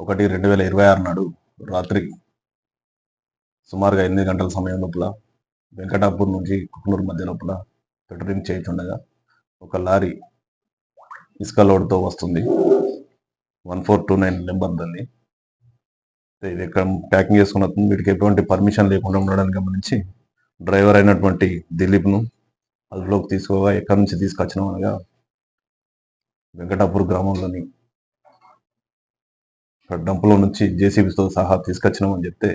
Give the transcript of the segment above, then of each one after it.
1/2026 నాడు రాత్రి సుమారుగా 8 గంటల సమయం లోపల వెంకటాపూర్ నుంచి కుక్నూరు మధ్య లోపల పెట్రోలింగ్ చేయుతుండగా ఒక లారీ ఇసుక లోడ్తో వస్తుంది. 1429 నెంబర్ దాన్ని. ఇది ఇక్కడ ప్యాకింగ్ చేసుకున్న వీటికి ఎటువంటి పర్మిషన్ లేకుండా ఉండడానికి గమనించి డ్రైవర్ అయినటువంటి దిలీప్ను అదుపులోకి తీసుకోగా ఎక్కడి నుంచి తీసుకొచ్చినాం అనగా వెంకటాపూర్ గ్రామంలోని డంపులో నుంచి జేసీబీతో సహా తీసుకొచ్చినామని చెప్తే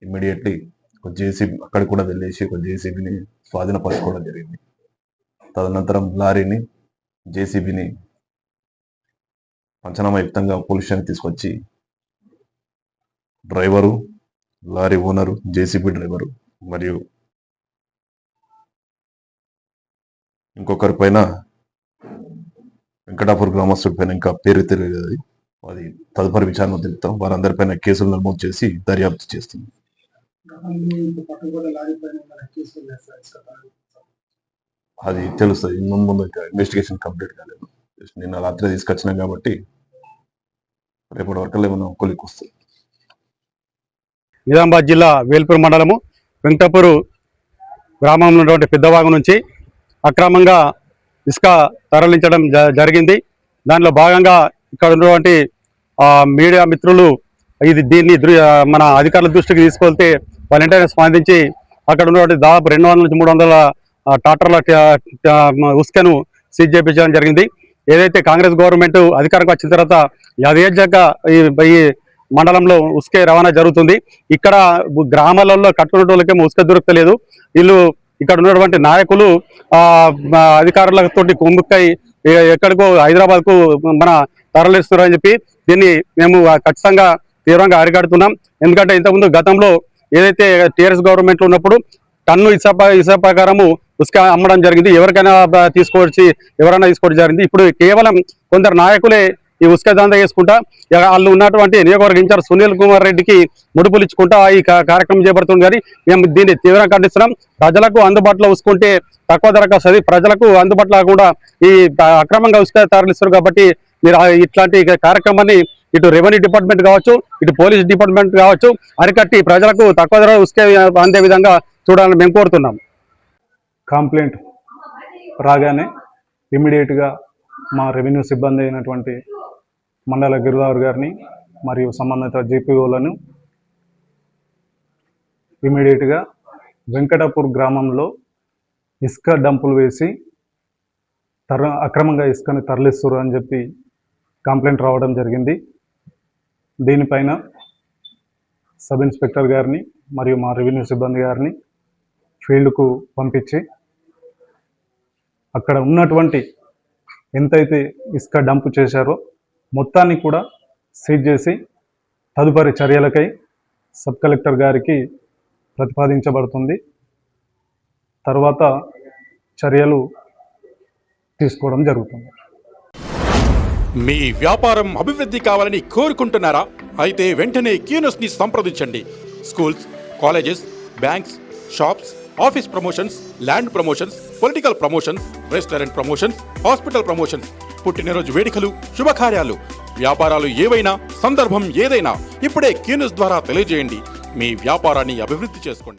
ఇమ్మీడియట్లీ ఒక జేసీబీ అక్కడికి కూడా వెళ్ళేసి ఒక జేసీబీని స్వాధీనపరచుకోవడం జరిగింది. తదనంతరం లారీని జేసీబీని పంచనామాయుక్తంగా పోలీస్ స్టేషన్ తీసుకొచ్చి driver, lorry owner, JCB driver మరియు ఇంకొకరి పైన వెంకటాపూర్ గ్రామస్తుడి పైన ఇంకా పేరు తెలియదు. అది తదుపరి విచారణ తెలుపుతాం. వారందరిపైన కేసులు నమోదు చేసి దర్యాప్తు చేస్తుంది. అది తెలుస్తుంది. ముందు ఇన్వెస్టిగేషన్ కంప్లీట్ కాలేదు. నిన్న రాత్రి తీసుకొచ్చినాం కాబట్టి రేపటి వరకు ఏమైనా కొలికి వస్తుంది. నిజామాబాద్ జిల్లా వేల్పూర్ మండలము వెంకటాపూర్ గ్రామంలో ఉన్నటువంటి పెద్దవాగు నుంచి అక్రమంగా ఇసుక తరలించడం జరిగింది. దానిలో భాగంగా ఇక్కడ ఉన్నటువంటి మీడియా మిత్రులు దీన్ని మన అధికారుల దృష్టికి తీసుకెళ్తే వెంటనే స్పందించి అక్కడ ఉన్నటువంటి దాదాపు 200 నుంచి 300 ట్రాక్టర్ల ఉసుకను సీజ్ చేయించడం జరిగింది. ఏదైతే కాంగ్రెస్ గవర్నమెంట్ అధికారంకి వచ్చిన తర్వాత యథేచ్ఛగా ఈ మండలంలో ఉసుకే రవాణా జరుగుతుంది. ఇక్కడ గ్రామాలలో కట్టుకునేటోళ్ళకేమో ఉసుక దొరకలేదు. వీళ్ళు ఇక్కడ ఉన్నటువంటి నాయకులు అధికారులతో కొమ్ముక్కై ఎక్కడికో హైదరాబాద్కు మన తరలిస్తున్నారని చెప్పి దీన్ని మేము ఖచ్చితంగా తీవ్రంగా అరికడుతున్నాం. ఎందుకంటే ఇంతకుముందు గతంలో ఏదైతే టీఆర్ఎస్ గవర్నమెంట్లో ఉన్నప్పుడు టన్ను ఇసుక ప్రకారము ఉసుక అమ్మడం జరిగింది. ఎవరైనా తీసుకోవడం జరిగింది. ఇప్పుడు కేవలం కొందరు నాయకులే ఈ ఉసుక దందా చేసుకుంటా వాళ్ళు ఉన్నటువంటి నియోజకవర్గ ఇన్ఛార్జ్ సునీల్ కుమార్ రెడ్డికి ముడుపులు ఇచ్చుకుంటా ఈ కార్యక్రమం చేపడుతుంది. కానీ మేము దీన్ని తీవ్రంగా ఖండిస్తున్నాం. ప్రజలకు అందుబాటులో ఉసుకుంటే తక్కువ ధరకు వస్తుంది. ప్రజలకు అందుబాటులో కూడా ఈ అక్రమంగా ఉసుక తరలిస్తారు. కాబట్టి మీరు ఇట్లాంటి కార్యక్రమాన్ని ఇటు రెవెన్యూ డిపార్ట్మెంట్ కావచ్చు, ఇటు పోలీస్ డిపార్ట్మెంట్ కావచ్చు అరికట్టి ప్రజలకు తక్కువ ధర ఉసుక అందే విధంగా చూడాలని మేము కోరుతున్నాం. కంప్లైంట్ రాగానే ఇమ్మీడియట్గా మా రెవెన్యూ సిబ్బంది అయినటువంటి మండల గిరిదావర్ గారిని మరియు సంబంధిత జీపీఓలను ఇమ్మీడియట్గా వెంకటాపూర్ గ్రామంలో ఇసుక డంపులు వేసి అక్రమంగా ఇసుకని తరలిస్తారు అని చెప్పి కంప్లైంట్ రావడం జరిగింది. దీనిపైన సబ్ ఇన్స్పెక్టర్ గారిని మరియు మా రెవెన్యూ సిబ్బంది గారిని ఫీల్డ్కు పంపించి అక్కడ ఉన్నటువంటి ఎంతైతే ఇసుక డంప్ చేశారో మొత్తాన్ని కూడా సీజ్ చేసి తదుపరి చర్యలకై సబ్ కలెక్టర్ గారికి ప్రతిపాదించబడుతుంది. తర్వాత చర్యలు తీసుకోవడం జరుగుతుంది. మీ వ్యాపారం అభివృద్ధి కావాలని కోరుకుంటున్నారా? అయితే వెంటనే క్యూనస్ని సంప్రదించండి. Schools, colleges, banks, shops, office promotions, land promotions, political promotions, restaurant promotions, hospital promotions, పుట్టినరోజు వేడుకలు, శుభకార్యాలు, వ్యాపారాలు ఏవైనా, సందర్భం ఏదైనా ఇప్పుడే క్యూనస్ ద్వారా తెలియజేయండి. మీ వ్యాపారాన్ని అభివృద్ధి చేసుకోండి.